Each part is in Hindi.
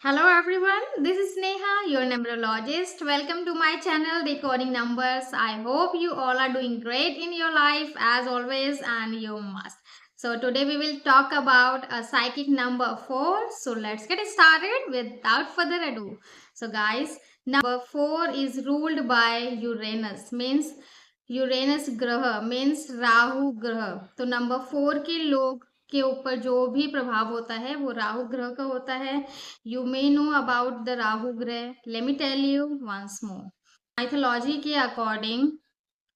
Hello everyone, this is Neha, your numerologist. Welcome to my channel Decoding Numbers. I hope you all are doing great in your life as always and you must. So today we will talk about a psychic number 4. So let's get started without further ado. So guys, number 4 is ruled by Uranus means Uranus ग्रह मीन्स राहु ग्रह। तो नंबर 4 के लोग के ऊपर जो भी प्रभाव होता है वो राहु ग्रह का होता है। You may know about the Rahu ग्रह, let me tell you once more. Mythology के अकॉर्डिंग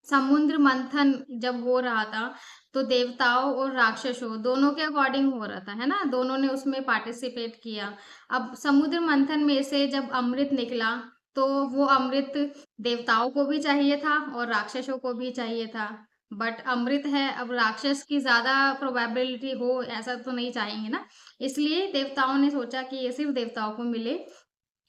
समुद्र मंथन जब हो रहा था तो देवताओं और राक्षसों दोनों के अकॉर्डिंग हो रहा था, है ना, दोनों ने उसमें पार्टिसिपेट किया। अब समुद्र मंथन में से जब अमृत निकला तो वो अमृत देवताओं को भी चाहिए था और राक्षसों को भी चाहिए था। बट अमृत है, अब राक्षस की ज्यादा प्रोबेबिलिटी हो ऐसा तो नहीं चाहेंगे ना, इसलिए देवताओं ने सोचा कि ये सिर्फ देवताओं को मिले।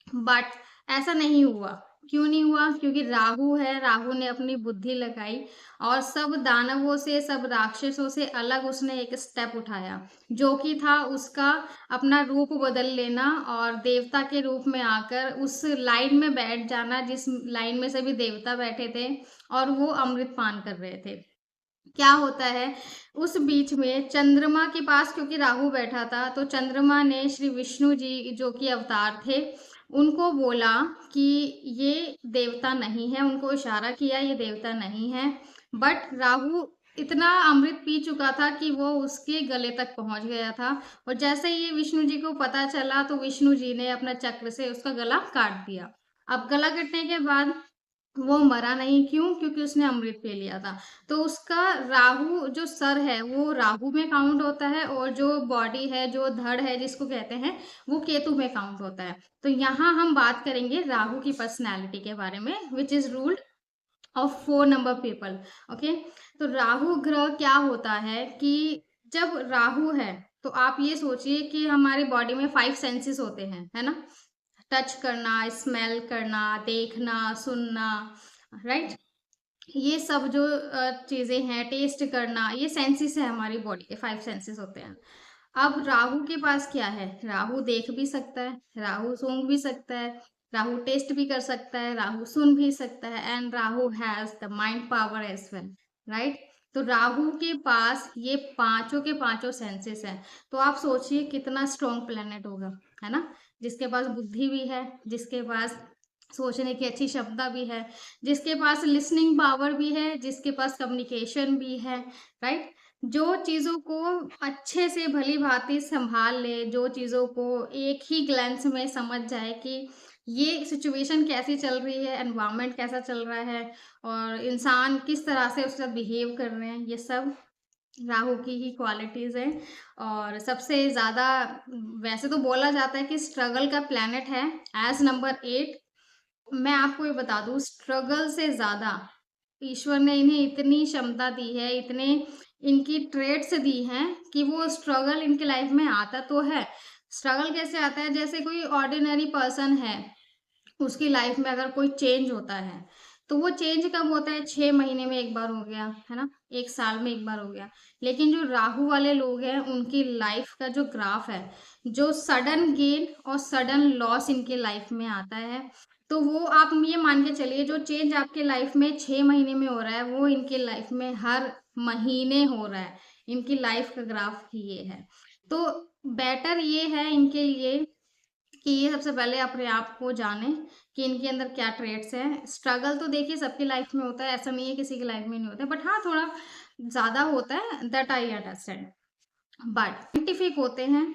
बट ऐसा नहीं हुआ। क्यों नहीं हुआ? क्योंकि राहु है, राहु ने अपनी बुद्धि लगाई और सब दानवों से, सब राक्षसों से अलग उसने एक स्टेप उठाया, जो कि था उसका अपना रूप बदल लेना और देवता के रूप में आकर उस लाइन में बैठ जाना जिस लाइन में सभी देवता बैठे थे और वो अमृत पान कर रहे थे। क्या होता है उस बीच में चंद्रमा के पास, क्योंकि राहु बैठा था, तो चंद्रमा ने श्री विष्णु जी जो कि अवतार थे उनको बोला कि ये देवता नहीं है, उनको इशारा किया ये देवता नहीं है। बट राहु इतना अमृत पी चुका था कि वो उसके गले तक पहुंच गया था और जैसे ही ये विष्णु जी को पता चला तो विष्णु जी ने अपना चक्र से उसका गला काट दिया। अब गला कटने के बाद वो मरा नहीं, क्यों? क्योंकि उसने अमृत पी लिया था। तो उसका राहु जो सर है वो राहु में काउंट होता है और जो बॉडी है, जो धड़ है जिसको कहते हैं, वो केतु में काउंट होता है। तो यहाँ हम बात करेंगे राहु की पर्सनैलिटी के बारे में, which is ruled of 4 number people. Okay, तो राहु ग्रह क्या होता है कि जब राहु है तो आप ये सोचिए कि हमारी बॉडी में 5 सेंसेस होते हैं, है ना, टच करना, स्मेल करना, देखना, सुनना, राइट, ये सब जो चीजें हैं, टेस्ट करना, ये सेंसेस है, हमारी बॉडी के 5 सेंसेस होते हैं। अब राहु के पास क्या है? राहु देख भी सकता है, राहु सूंघ भी सकता है, राहु टेस्ट भी कर सकता है, राहु सुन भी सकता है and Rahu has the mind power as well, right. तो राहु के पास ये पांचों के पांचों सेंसेस हैं। तो आप सोचिए कितना स्ट्रॉन्ग प्लेनेट होगा, है ना, जिसके पास बुद्धि भी है, जिसके पास सोचने की अच्छी क्षमता भी है, जिसके पास लिसनिंग पावर भी है, जिसके पास कम्युनिकेशन भी है, राइट। जो चीजों को अच्छे से भली भांति संभाल ले, जो चीजों को एक ही ग्लैंस में समझ जाए कि ये सिचुएशन कैसी चल रही है, एनवायरनमेंट कैसा चल रहा है और इंसान किस तरह से उसके साथ बिहेव कर रहे हैं, ये सब राहु की ही क्वालिटीज हैं। और सबसे ज्यादा वैसे तो बोला जाता है कि स्ट्रगल का प्लैनेट है एज नंबर 8। मैं आपको ये बता दूं, स्ट्रगल से ज्यादा ईश्वर ने इन्हें इतनी क्षमता दी है, इतने इनकी ट्रेड्स दी हैं कि वो स्ट्रगल इनके लाइफ में आता तो है। स्ट्रगल कैसे आता है? जैसे कोई ऑर्डिनरी पर्सन है, उसकी लाइफ में अगर कोई चेंज होता है तो वो चेंज कब होता है? 6 महीने में एक बार हो गया, है ना, एक साल में एक बार हो गया। लेकिन जो राहु वाले लोग हैं उनकी लाइफ का जो ग्राफ है, जो सडन गेन और सडन लॉस इनके लाइफ में आता है, तो वो आप ये मान के चलिए जो चेंज आपके लाइफ में 6 महीने में हो रहा है वो इनके लाइफ में हर महीने हो रहा है। इनकी लाइफ का ग्राफ ये है। तो बेटर ये है इनके लिए कि ये सबसे पहले अपने आप को जाने कि इनके अंदर क्या ट्रेड्स हैं। स्ट्रगल तो देखिए सबकी लाइफ में होता है, ऐसा नहीं है किसी की लाइफ में नहीं होता है, बट हाँ थोड़ा ज्यादा होता है, that I understand. But scientific होते हैं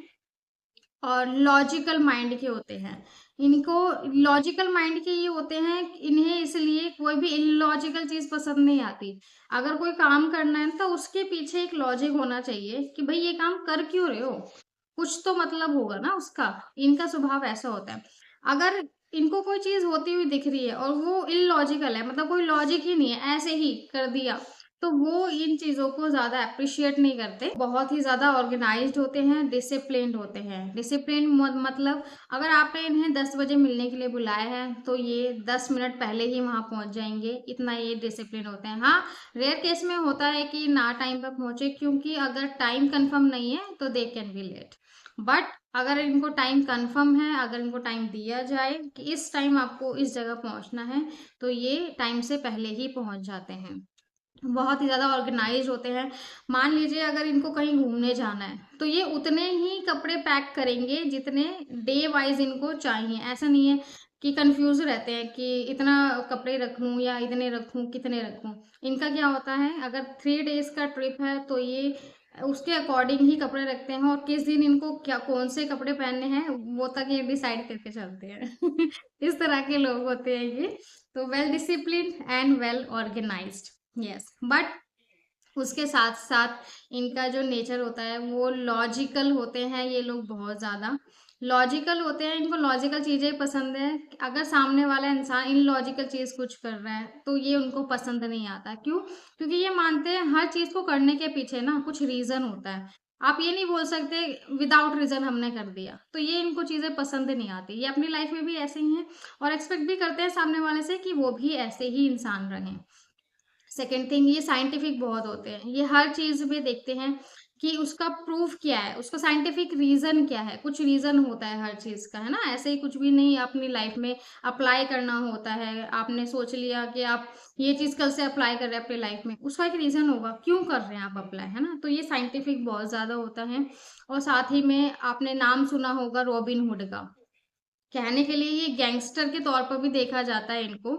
और लॉजिकल माइंड के होते हैं। इनको लॉजिकल माइंड के ये होते हैं, इन्हें इसलिए कोई भी इलॉजिकल चीज पसंद नहीं आती। अगर कोई काम करना है तो उसके पीछे एक लॉजिक होना चाहिए कि भाई ये काम कर क्यों रहे हो, कुछ तो मतलब होगा ना उसका। इनका स्वभाव ऐसा होता है। अगर इनको कोई चीज होती हुई दिख रही है और वो इलॉजिकल है, मतलब कोई लॉजिक ही नहीं है, ऐसे ही कर दिया, तो वो इन चीजों को ज्यादा अप्रिशिएट नहीं करते। बहुत ही ज्यादा ऑर्गेनाइज्ड होते हैं, डिसिप्लिन्ड होते हैं। डिसिप्लिन मतलब अगर आपने इन्हें 10 बजे मिलने के लिए बुलाया है तो ये 10 मिनट पहले ही वहां पहुंच जाएंगे, इतना ये डिसिप्लिन होते हैं। हाँ, रेयर केस में होता है कि ना टाइम पर पहुंचे, क्योंकि अगर टाइम कंफर्म नहीं है तो they can be late. But अगर इनको टाइम कंफर्म है, अगर इनको टाइम दिया जाए कि इस टाइम आपको इस जगह पहुंचना है, तो ये टाइम से पहले ही पहुंच जाते हैं। बहुत ही ज़्यादा ऑर्गेनाइज होते हैं। मान लीजिए अगर इनको कहीं घूमने जाना है, तो ये उतने ही कपड़े पैक करेंगे जितने डे वाइज इनको चाहिए। ऐसा नहीं है कि कंफ्यूज रहते हैं कि इतना कपड़े रख लूँ या इतने रखूँ, कितने रखूँ। इनका क्या होता है, अगर 3 डेज का ट्रिप है तो ये उसके अकॉर्डिंग ही कपड़े रखते हैं, और किस दिन इनको क्या कौन से कपड़े पहनने हैं वो तक ये डिसाइड करके चलते हैं। इस तरह के लोग होते हैं ये। तो well disciplined and well organised. Yes, but उसके साथ साथ इनका जो नेचर होता है वो लॉजिकल होते हैं। ये लोग बहुत ज़्यादा लॉजिकल होते हैं, इनको लॉजिकल चीज़ें पसंद है। अगर सामने वाला इंसान इन लॉजिकल चीज़ कुछ कर रहा है तो ये उनको पसंद नहीं आता। क्यों? क्योंकि ये मानते हैं हर चीज़ को करने के पीछे ना कुछ रीज़न होता है। आप ये नहीं बोल सकते विदाउट रीज़न हमने कर दिया, तो ये इनको चीज़ें पसंद नहीं आती। ये अपनी लाइफ में भी ऐसे ही हैं और एक्सपेक्ट भी करते हैं सामने वाले से कि वो भी ऐसे ही इंसान रहें। सेकेंड थिंग, ये साइंटिफिक बहुत होते हैं। ये हर चीज़ में देखते हैं कि उसका प्रूफ क्या है, उसका साइंटिफिक रीज़न क्या है। कुछ रीज़न होता है हर चीज़ का, है ना? ऐसे ही कुछ भी नहीं अपनी लाइफ में अप्लाई करना होता है। आपने सोच लिया कि आप ये चीज़ कल से अप्लाई कर रहे हैं अपनी लाइफ में, उसका एक रीज़न होगा क्यों कर रहे हैं आप अप्लाई, है ना? तो ये साइंटिफिक बहुत ज़्यादा होता है। और साथ ही में आपने नाम सुना होगा रॉबिन हुड का। कहने के लिए ये गैंगस्टर के तौर पर भी देखा जाता है इनको।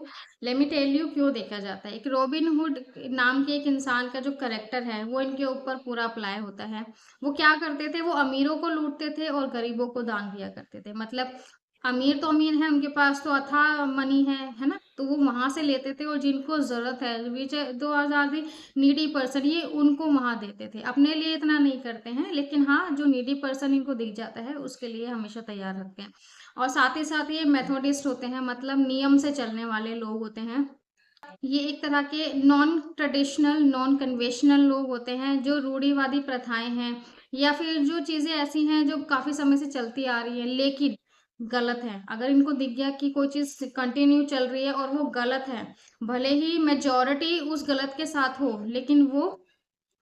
लेट मी टेल यू क्यों देखा जाता है। एक रॉबिन हुड नाम के एक इंसान का जो करेक्टर है वो इनके ऊपर पूरा अप्लाई होता है। वो क्या करते थे, वो अमीरों को लूटते थे और गरीबों को दान दिया करते थे। मतलब अमीर तो अमीर है, उनके पास तो अथाह मनी है ना? तो वो वहां से लेते थे और जिनको जरूरत है, विच दो हजार भी नीडी पर्सन, ये उनको वहां देते थे। अपने लिए इतना नहीं करते हैं, लेकिन हाँ जो नीडी पर्सन इनको दिख जाता है उसके लिए हमेशा तैयार रखते हैं। और साथ ही साथ ये मेथोडिस्ट होते हैं, मतलब नियम से चलने वाले लोग होते हैं। ये एक तरह के नॉन ट्रेडिशनल नॉन कन्वेंशनल लोग होते हैं, जो रूढ़िवादी प्रथाएं हैं या फिर जो चीजें ऐसी हैं जो काफी समय से चलती आ रही है लेकिन गलत है। अगर इनको दिख गया कि कोई चीज कंटिन्यू चल रही है और वो गलत है, भले ही मेजोरिटी उस गलत के साथ हो, लेकिन वो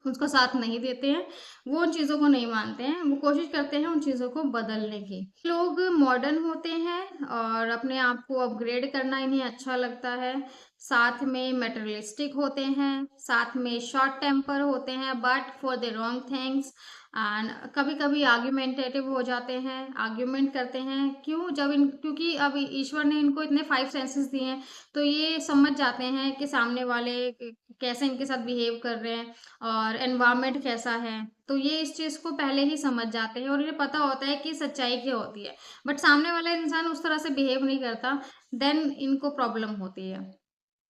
उसका साथ नहीं देते हैं। वो उन चीज़ों को नहीं मानते हैं, वो कोशिश करते हैं उन चीज़ों को बदलने की। लोग मॉडर्न होते हैं और अपने आप को अपग्रेड करना इन्हें अच्छा लगता है। साथ में मटेरियलिस्टिक होते हैं, साथ में शॉर्ट टेम्पर होते हैं but for the wrong things. And कभी कभी आर्ग्यूमेंटेटिव हो जाते हैं, आर्ग्यूमेंट करते हैं। क्यों? जब इन क्योंकि अब ईश्वर ने इनको इतने 5 सेंसेस दिए हैं, तो ये समझ जाते हैं कि सामने वाले कैसे इनके साथ बिहेव कर रहे हैं और एनवायरनमेंट कैसा है। तो ये इस चीज़ को पहले ही समझ जाते हैं और इन्हें पता होता है कि सच्चाई क्या होती है। बट सामने वाला इंसान उस तरह से बिहेव नहीं करता, देन इनको प्रॉब्लम होती है।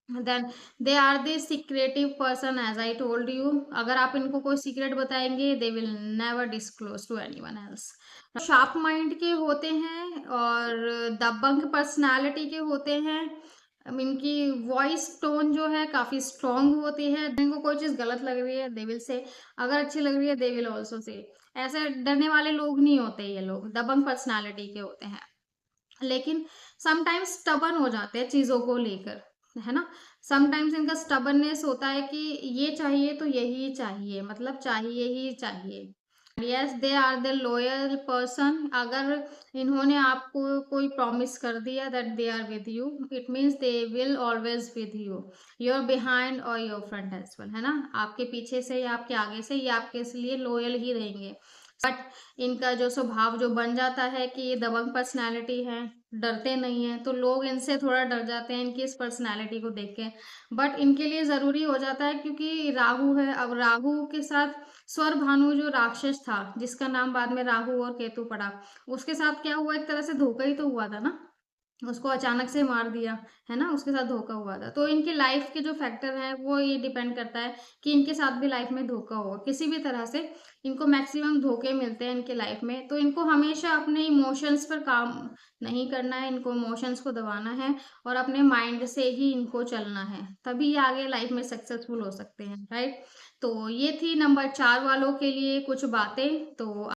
Then they are the secretive person, as I told you. अगर आप इनको कोई सीक्रेट बताएंगे, they will never disclose to anyone else. Sharp mind के होते हैं और दबंग पर्सनालिटी के होते हैं। इनकी वॉइस टोन जो है काफी स्ट्रांग होती है। इनको कोई चीज गलत लग रही है दे विल से, अगर अच्छी लग रही है दे विल ऑल्सो से। ऐसे डरने वाले लोग नहीं होते, ये लोग दबंग पर्सनालिटी के होते हैं। लेकिन समटाइम्स स्टबर्न हो जाते हैं चीजों को लेकर, है ना? समटाइम्स इनका स्टबर्ननेस होता है कि ये चाहिए तो यही चाहिए, मतलब चाहिए ही चाहिए। Yes, they are the loyal person. अगर इन्होंने आपको कोई प्रॉमिस कर दिया that they are with you, it means they will always with you, your behind और योर फ्रंट एज वेल, है ना? आपके पीछे से या आपके आगे से ये आपके लिए लॉयल ही रहेंगे। बट इनका जो स्वभाव जो बन जाता है कि ये दबंग पर्सनालिटी है, डरते नहीं है, तो लोग इनसे थोड़ा डर जाते हैं इनकी इस पर्सनालिटी को देख के। बट इनके लिए जरूरी हो जाता है क्योंकि राहु है। अब राहु के साथ स्वर भानु जो राक्षस था, जिसका नाम बाद में राहु और केतु पड़ा, उसके साथ क्या हुआ, एक तरह से धोखा ही तो हुआ था ना। उसको अचानक से मार दिया, है ना? उसके साथ धोखा हुआ था। तो इनकी लाइफ के जो फैक्टर है वो ये डिपेंड करता है कि इनके साथ भी लाइफ में धोखा होगा किसी भी तरह से। इनको मैक्सिमम धोखे मिलते हैं इनके लाइफ में। तो इनको हमेशा अपने इमोशंस पर काम नहीं करना है, इनको इमोशंस को दबाना है और अपने माइंड से ही इनको चलना है, तभी ये आगे लाइफ में सक्सेसफुल हो सकते हैं, राइट? तो ये थी नंबर 4 वालों के लिए कुछ बातें। तो